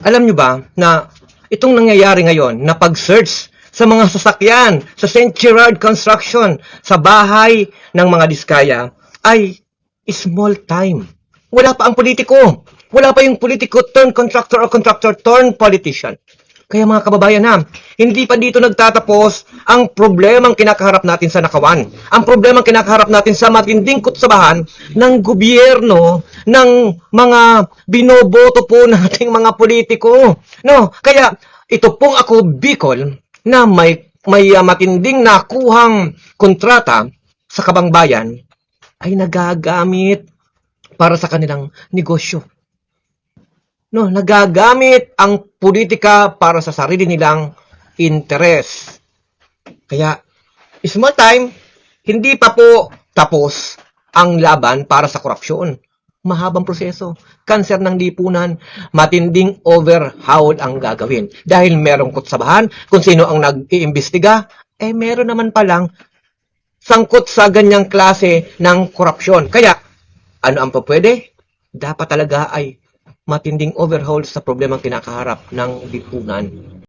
Alam nyo ba na itong nangyayari ngayon na pag-search sa mga sasakyan, sa St. Gerard Construction, sa bahay ng mga Diskaya, ay small time. Wala pa ang politiko. Wala pa yung politiko turn contractor o contractor turn politician. Kaya mga kababayan ha, hindi pa dito nagtatapos ang problemang kinakaharap natin sa Nakawan. Ang problemang kinakaharap natin sa matinding kutsabahan ng gobyerno, ng mga binoboto po nating mga politiko. No, kaya ito pong ako Bicol na may matinding nakuhang kontrata sa Kabangbayan ay nagagamit para sa kanilang negosyo. No, nagagamit ang politika para sa sarili nilang interes. Kaya, small time, hindi pa po tapos ang laban para sa korupsyon. Mahabang proseso, kanser ng lipunan, matinding overhaul ang gagawin. Dahil merong kutsabahan, kung sino ang nag-iimbestiga, meron naman palang sangkot sa ganyang klase ng korupsyon. Kaya, ano ang pwede? Dapat talaga ay matinding overhaul sa problemang kinakaharap ng lipunan.